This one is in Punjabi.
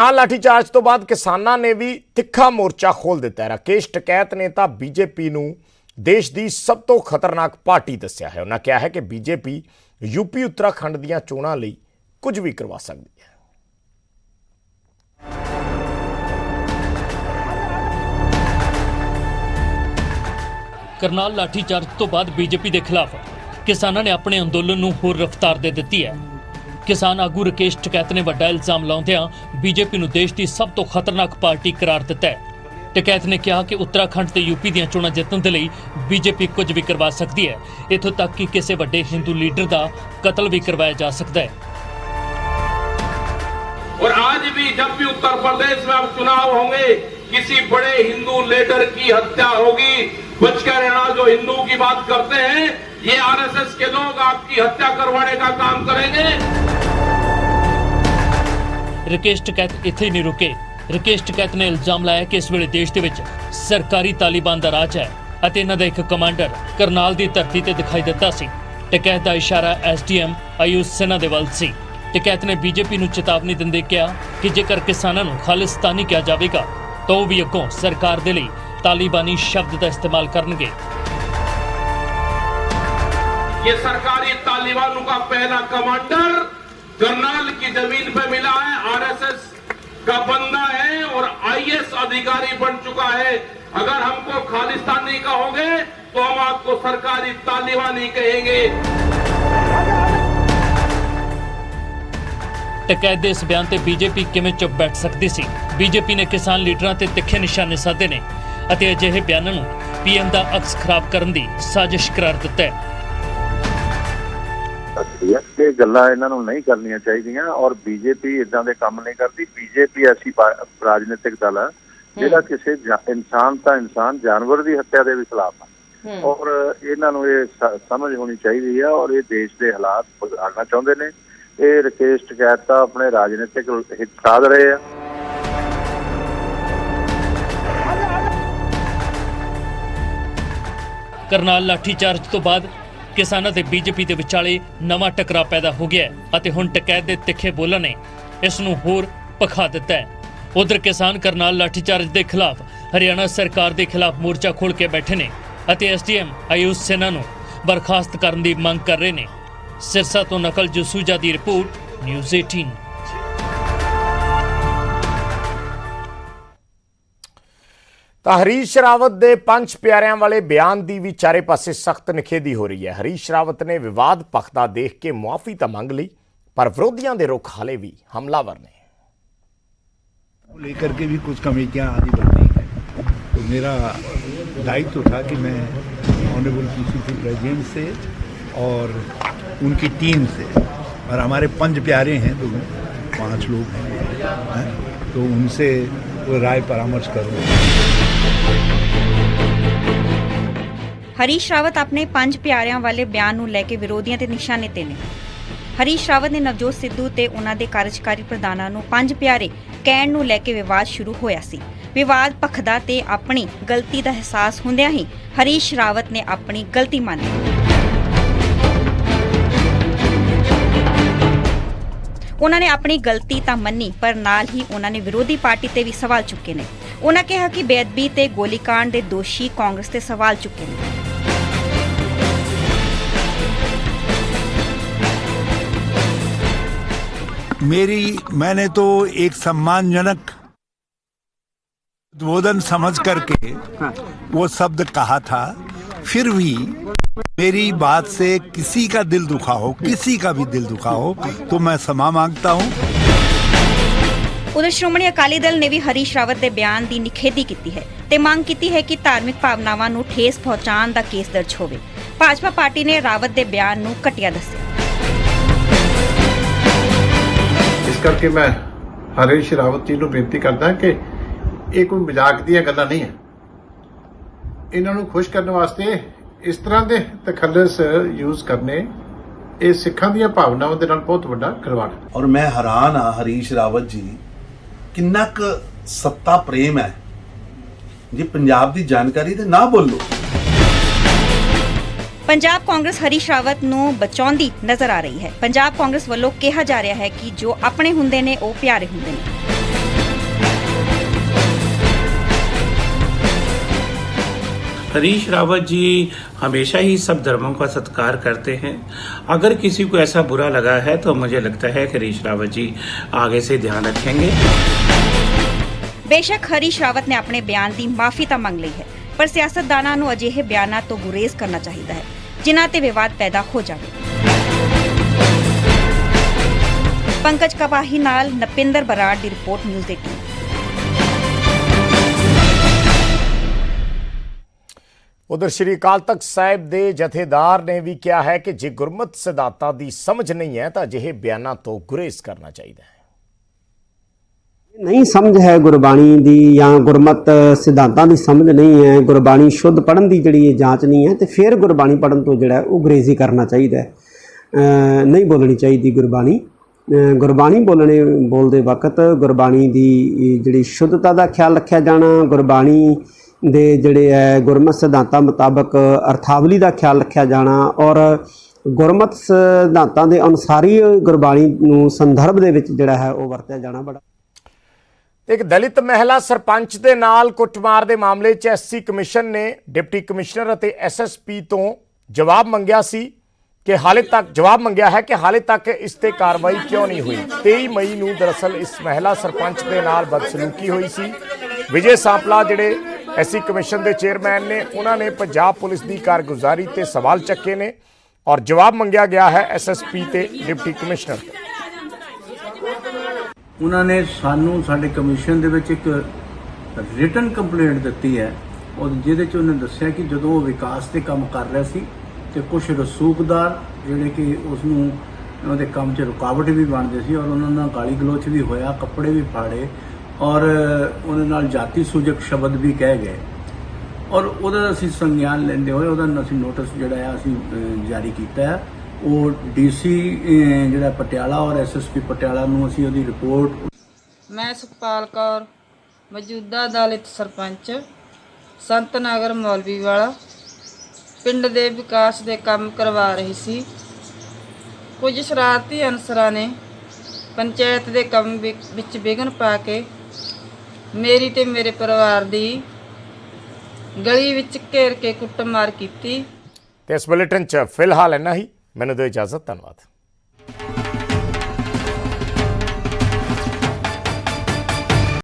ਲਾਠੀਚਾਰਜ ਤੋਂ ਬਾਅਦ ਕਿਸਾਨਾਂ ਨੇ ਵੀ ਤਿੱਖਾ ਮੋਰਚਾ ਖੋਲ੍ਹ ਦਿੱਤਾ ਹੈ। ਰਾਕੇਸ਼ ਟਕੈਤ ਨੇ ਤਾਂ ਬੀਜੇਪੀ ਨੂੰ ਦੇਸ਼ ਦੀ ਸਭ ਤੋਂ ਖਤਰਨਾਕ ਪਾਰਟੀ ਦੱਸਿਆ ਹੈ। ਉਹਨਾਂ ਕਿਹਾ ਹੈ ਕਿ ਬੀਜੇਪੀ यूपी उत्तराखंड ਦੀਆਂ ਚੋਣਾਂ ਲਈ ਕੁਝ ਵੀ ਕਰਵਾ ਸਕਦੀ ਹੈ। ਕਰਨਾਲ ਲਾਠੀਚਾਰਜ ਤੋਂ ਬਾਅਦ ਬੀਜੇਪੀ ਦੇ ਖਿਲਾਫ ਕਿਸਾਨਾਂ ਨੇ ਆਪਣੇ ਅੰਦੋਲਨ ਨੂੰ ਹੋਰ ਰਫ਼ਤਾਰ ਦੇ ਦਿੱਤੀ ਹੈ। किसान आगू राकेश टकैत ने वड्डा इल्जाम लाउंदियां बीजेपी ਨੂੰ देश की सब तो खतरनाक पार्टी करार दिता है। टकैत ने कहा कि उत्तराखंड ते यूपी ਦੀਆਂ ਚੋਣਾਂ ਜਿੱਤਣ ਦੇ ਲਈ बीजेपी कुछ भी करवा सकती है, इत्थों तक कि किसी वड्डे हिंदू लीडर का कत्ल भी करवाया जा सकता है। और आज भी जब भी उत्तर प्रदेश में अब चुनाव होंगे, किसी बड़े हिंदू लीडर की हत्या होगी, बचकर रहना जो हिंदू की बात करते हैं, ये आरएसएस के लोग आपकी हत्या करवाने का काम करेंगे। राकेश टकैत इत्थे नहीं रुके। राकेश टकैत ने इल्जाम लाया कि इस वेले देश दे विच सरकारी तालिबान दा राज है अते इन्हां दा एक कमांडर करनाल दी धरती ते दिखाई दिता सी। टकैत दा इशारा एसडीएम आयुष सिन्हा दे वल सी। टकैत ने बीजेपी नूं चेतावनी दिंदे कहा कि जेकर किसानां नूं खालिस्तानी किया जावेगा तो वो भी अगों सरकार दे लई तालिबानी शब्द का इस्तेमाल करनगे। ये सरकारी तालिबानों का पहला कमांडर करनाल की जमीन पे मिला है, आरएसएस का बंदा है और आईएएस अधिकारी बन चुका है। अगर हमको खालिस्तानी कहोगे तो हम आपको सरकारी तालिबानी कहेंगे। टकैत दे इस बयान ते बीजेपी किवें चुप बैठ सकती सी। बीजेपी ने किसान लीडरां ते तिखे निशाने साधे ने अते अजिहे बयानां नूं पीएम दा अक्स खराब करन दी साजिश करार दित्ता है। ਇਹ ਗੱਲਾਂ ਇਹਨਾਂ ਨੂੰ ਨਹੀਂ ਕਰਨੀਆਂ ਚਾਹੀਦੀਆਂ ਔਰ ਬੀਜੇਪੀ ਇਦਾਂ ਦੇ ਕੰਮ ਨਹੀਂ ਕਰਦੀ। ਬੀਜੇਪੀ ਐਸੀ ਰਾਜਨੀਤਿਕ ਦਲ ਹੈ ਜਿਹੜਾ ਕਿਸੇ ਇਨਸਾਨ ਤਾਂ ਇਨਸਾਨ ਜਾਨਵਰ ਦੀ ਹੱਤਿਆ ਦੇ ਵੀ ਖਿਲਾਫ ਹੈ ਔਰ ਇਹਨਾਂ ਨੂੰ ਇਹ ਸਮਝ ਹੋਣੀ ਚਾਹੀਦੀ ਹੈ ਔਰ ਇਹ ਦੇਸ਼ ਦੇ ਹਾਲਾਤ ਸੁਧਾਰਨਾ ਚਾਹੁੰਦੇ ਨੇ। ਇਹ ਰਾਕੇਸ਼ ਟਕੈਤ ਤਾਂ ਆਪਣੇ ਰਾਜਨੀਤਿਕ ਹਿੱਤ ਸਾਧ ਰਹੇ ਆ। करनाल लाठीचार्ज तो बाद किसानों ते बीजेपी के विचाले नवा टकराव पैदा हो गया है अते हुण टकैत दे तिखे बोलां ने इस नूं होर भखा दिता है। उधर किसान करनाल लाठीचार्ज के खिलाफ हरियाणा सरकार के खिलाफ मोर्चा खोल के बैठे ने अते एसडीएम आयुष सिन्हा नूं बर्खास्त करने की मंग कर रहे हैं। सिरसा तो नकल जसूजा की रिपोर्ट, न्यूज़ 18। ਤਾਂ ਹਰੀਸ਼ ਰਾਵਤ ਦੇ ਪੰਜ ਪਿਆਰਿਆਂ ਵਾਲੇ ਬਿਆਨ ਦੀ ਵੀ ਚਾਰੇ ਪਾਸੇ ਸਖਤ ਨਿਖੇਧੀ ਹੋ ਰਹੀ ਹੈ। ਹਰੀਸ਼ ਰਾਵਤ ਨੇ ਵਿਵਾਦ ਭਖਦਾ ਦੇਖ ਕੇ ਮੁਆਫੀ ਤਾਂ ਮੰਗ ਲਈ ਪਰ ਵਿਰੋਧੀਆਂ ਦੇ रुख हाले भी हमलावर ने लेकर के भी कुछ कमेटियां आदि बन रही है। तो मेरा दायित्व था कि मैं ऑनरेबल पीसीसी प्रेसिडेंट से और उनकी टीम से और हमारे पंज प्यारे हैं तो 5 लोग हैं तो उनसे राय परामर्श करूँ। हरीश रावत अपने पंज प्यारिਆਂ वाले बयान ਨੂੰ ਲੈ ਕੇ ਵਿਰੋਧੀਆਂ ਤੇ ਨਿਸ਼ਾਨੇ ਤੇ ਨੇ। ਹਰੀਸ਼ ਰਾਵਤ ਨੇ ਨਵਜੋਤ ਸਿੱਧੂ ਤੇ ਉਹਨਾਂ ਦੇ ਕਾਰਜਕਾਰੀ ਪ੍ਰਧਾਨਾਂ ਨੂੰ ਪੰਜ ਪਿਆਰੇ ਕਹਿਣ ਨੂੰ ਲੈ ਕੇ ਵਿਵਾਦ ਸ਼ੁਰੂ ਹੋਇਆ ਸੀ। ਵਿਵਾਦ ਭਖਦਾ ਤੇ ਆਪਣੀ ਗਲਤੀ ਦਾ ਅਹਿਸਾਸ ਹੁੰਦਿਆਂ ਹੀ ਹਰੀਸ਼ ਰਾਵਤ ਨੇ ਆਪਣੀ ਗਲਤੀ ਮੰਨ ਲਈ। ਉਹਨਾਂ ਨੇ ਆਪਣੀ ਗਲਤੀ ਤਾਂ ਮੰਨੀ ਪਰ ਨਾਲ ਹੀ ਉਹਨਾਂ ਨੇ ਵਿਰੋਧੀ ਪਾਰਟੀ ਤੇ ਵੀ ਸਵਾਲ ਚੁੱਕੇ ਨੇ। ਉਹਨਾਂ ਕਿਹਾ ਕਿ ਬੇਅਦਬੀ ਤੇ ਗੋਲੀकांड ਦੇ ਦੋਸ਼ੀ ਕਾਂਗਰਸ ਤੇ ਸਵਾਲ ਚੁੱਕੇ ਨੇ। मैंने तो एक सम्मानजनक उद्बोधन समझ करके वो शब्द कहा था, फिर भी मेरी बात से किसी का दिल दुखा हो, किसी का भी दिल दुखा हो तो मैं क्षमा मांगता हूँ। उधर श्रोमणी अकाली दल ने भी हरीश रावत के बयान की निखेधी की है ते मांग की है कि धार्मिक भावनावां नूं ठेस पहुंचाण दा केस दर्ज होवे। भाजपा पार्टी ने रावत के बयान नूं घटिया दस्सिया। इस करके मैं हरीश रावत जी नूं बेनती करदा कि ਇਹ ਕੋਈ ਮਜ਼ਾਕ ਦੀਆਂ ਗੱਲਾਂ ਨਹੀਂ ਹੈ। ਇਹਨਾਂ ਨੂੰ ਖੁਸ਼ ਕਰਨ ਵਾਸਤੇ ਇਸ ਤਰ੍ਹਾਂ ਦੇ ਤਖੱਲਸ ਯੂਜ਼ ਕਰਨੇ ਇਹ ਸਿੱਖਾਂ ਦੀਆਂ ਭਾਵਨਾਵਾਂ ਦੇ ਨਾਲ ਬਹੁਤ ਵੱਡਾ ਖਿਲਵਾੜ ਹੈ। ਔਰ ਮੈਂ ਹੈਰਾਨ ਆ ਹਰੀਸ਼ ਰਾਵਤ ਜੀ ਕਿੰਨਾ ਕੁ ਸੱਤਾ ਪ੍ਰੇਮ ਹੈ ਜੀ। ਪੰਜਾਬ ਦੀ ਜਾਣਕਾਰੀ ਤੇ ਨਾ ਬੋਲੋ। पंजाब कांग्रेस हरीश रावत ਨੂੰ ਬਚਾਉਂਦੀ ਨਜ਼ਰ ਆ ਰਹੀ ਹੈ। पंजाब कांग्रेस ਵੱਲੋਂ ਕਿਹਾ ਜਾ ਰਿਹਾ ਹੈ ਕਿ ਜੋ ਆਪਣੇ ਹੁੰਦੇ ਨੇ ਉਹ ਪਿਆਰੇ ਹੁੰਦੇ ਨੇ। हरीश रावत जी हमेशा ही सब धर्मों का सत्कार करते हैं। अगर किसी को ऐसा बुरा लगा है तो मुझे लगता है कि हरीश रावत जी आगे से ध्यान रखेंगे। ਬੇਸ਼ੱਕ ਹਰੀਸ਼ ਰਾਵਤ ਨੇ ਆਪਣੇ ਬਿਆਨ ਦੀ ਮਾਫੀ ਤਾਂ ਮੰਗ ਲਈ ਹੈ, ਪਰ ਸਿਆਸਤਦਾਨਾਂ ਨੂੰ ਅਜਿਹੇ ਬਿਆਨਾਂ ਤੋਂ ਗੁਰੇਜ਼ ਕਰਨਾ ਚਾਹੀਦਾ ਹੈ ਜਿਨ੍ਹਾਂ ਤੇ ਵਿਵਾਦ ਪੈਦਾ ਹੋ ਜਾਵੇ। ਪੰਕਜ ਕਪਾਹੀ ਨਾਲ ਨਪਿੰਦਰ ਬਰਾੜ ਦੀ ਰਿਪੋਰਟ ਨਿਊਜ਼ 18। ਉਧਰ ਸ਼੍ਰੀ ਅਕਾਲ ਤਖਤ ਸਾਹਿਬ ਦੇ ਜਥੇਦਾਰ ਨੇ ਵੀ ਕਿਹਾ ਹੈ ਕਿ ਜੇ ਗੁਰਮਤਿ ਸਿਧਾਂਤਾਂ ਦੀ ਸਮਝ ਨਹੀਂ ਹੈ ਤਾਂ ਅਜਿਹੇ ਬਿਆਨਾਂ ਤੋਂ ਗੁਰੇਜ਼ ਕਰਨਾ ਚਾਹੀਦਾ ਹੈ। नहीं समझ है गुरबाणी दी या गुरमत सिद्धांतां दी समझ नहीं है, गुरबाणी शुद्ध पढ़न दी जिहड़ी जांच नहीं है, तो फिर गुरबाणी पढ़न तो जिहड़ा वो गुरेज़ी करना चाहिए। नहीं बोलनी चाहिए गुरबाणी। गुरबाणी बोलते वक्त गुरबाणी दी जिहड़ी शुद्धता दा ख्याल रखिया जाना, गुरबाणी दे जिहड़े है गुरमत सिद्धांतां मुताबक अर्थावली दा ख्याल रखिया जाना और गुरमत सिद्धांतां दे अनुसार ही गुरबाणी नूं संदर्भ दे विच जिहड़ा है वो वरतिया जाना बड़ा। ਇੱਕ ਦਲਿਤ ਮਹਿਲਾ ਸਰਪੰਚ ਦੇ ਨਾਲ ਕੁੱਟਮਾਰ ਦੇ ਮਾਮਲੇ 'ਚ ਐਸਸੀ ਕਮਿਸ਼ਨ ਨੇ ਡਿਪਟੀ ਕਮਿਸ਼ਨਰ ਅਤੇ ਐਸਐਸਪੀ ਤੋਂ ਜਵਾਬ ਮੰਗਿਆ ਹੈ ਕਿ ਹਾਲੇ ਤੱਕ ਇਸ ਤੇ ਕਾਰਵਾਈ ਕਿਉਂ ਨਹੀਂ ਹੋਈ। 23 ਮਈ ਨੂੰ ਦਰਅਸਲ ਇਸ ਮਹਿਲਾ ਸਰਪੰਚ ਦੇ ਨਾਲ ਬਦਸਲੂਕੀ ਹੋਈ ਸੀ। ਵਿਜੇ ਸਾਂਪਲਾ ਜਿਹੜੇ ਐਸਸੀ ਕਮਿਸ਼ਨ ਦੇ ਚੇਅਰਮੈਨ ਨੇ, ਉਹਨਾਂ ਨੇ ਪੰਜਾਬ ਪੁਲਿਸ ਦੀ ਕਾਰਗੁਜ਼ਾਰੀ ਤੇ ਸਵਾਲ ਚੱਕੇ ਨੇ ਔਰ ਜਵਾਬ ਮੰਗਿਆ ਗਿਆ ਹੈ ਐਸਐਸਪੀ ਤੇ ਡਿਪਟੀ ਕਮਿਸ਼ਨਰ ਤੋਂ। ਉਹਨਾਂ ਨੇ ਸਾਨੂੰ ਸਾਡੇ ਕਮਿਸ਼ਨ ਦੇ ਵਿੱਚ ਇੱਕ ਰਿਟਨ ਕੰਪਲੇਂਟ ਦਿੱਤੀ ਹੈ ਔਰ ਜਿਹਦੇ 'ਚ ਉਹਨੇ ਦੱਸਿਆ ਕਿ ਜਦੋਂ ਉਹ ਵਿਕਾਸ ਦੇ ਕੰਮ ਕਰ ਰਿਹਾ ਸੀ ਤੇ ਕੁਝ ਰਸੂਖਦਾਰ ਜਿਹੜੇ ਕਿ ਉਸ ਨੂੰ ਉਹਦੇ ਕੰਮ 'ਚ ਰੁਕਾਵਟ ਵੀ ਬਣਦੇ ਸੀ ਔਰ ਉਹਨਾਂ ਨਾਲ ਗਾਲੀ ਗਲੋਚ ਵੀ ਹੋਇਆ, ਕੱਪੜੇ ਵੀ ਫਾੜੇ ਔਰ ਉਹਦੇ ਨਾਲ ਜਾਤੀ ਸੂਚਕ ਸ਼ਬਦ ਵੀ ਕਹਿ ਗਏ ਔਰ ਉਹਦਾ ਅਸੀਂ ਸੰਗਿਆਨ ਲੈਂਦੇ ਹੋਏ ਉਹਦਾ ਅਸੀਂ ਨੋਟਿਸ ਜਿਹੜਾ ਆ ਅਸੀਂ ਜਾਰੀ ਕੀਤਾ ਹੈ। ਉਹ ਡੀਸੀ ਜਿਹੜਾ ਪਟਿਆਲਾ ਔਰ ਐਸਐਸਪੀ ਪਟਿਆਲਾ ਨੂੰ ਅਸੀਂ ਉਹਦੀ ਰਿਪੋਰਟ। ਮੈਂ ਸੁਖਪਾਲ ਕੌਰ ਮੌਜੂਦਾ ਦਲਿਤ ਸਰਪੰਚ ਸੰਤ ਨਗਰ ਮੌਲਵੀ ਵਾਲਾ ਪਿੰਡ ਦੇ ਵਿਕਾਸ ਦੇ ਕੰਮ ਕਰਵਾ ਰਹੀ ਸੀ। ਕੁਝ ਸ਼ਰਾਰਤੀ ਅਨਸਰਾਂ ਨੇ ਪੰਚਾਇਤ ਦੇ ਕੰਮ ਵਿੱਚ ਵਿਘਨ ਪਾ ਕੇ ਮੇਰੀ ਤੇ ਮੇਰੇ ਪਰਿਵਾਰ ਦੀ ਗਲੀ ਵਿੱਚ ਘੇਰ ਕੇ ਕੁੱਟਮਾਰ ਕੀਤੀ। ਤੇ ਇਸ ਬੁਲੇਟਿਨ 'ਚ ਫਿਲਹਾਲ ਇੰਨਾ ਹੀ। ਮੈਨੂੰ ਦਿਓ ਇਜਾਜ਼ਤ। ਧੰਨਵਾਦ।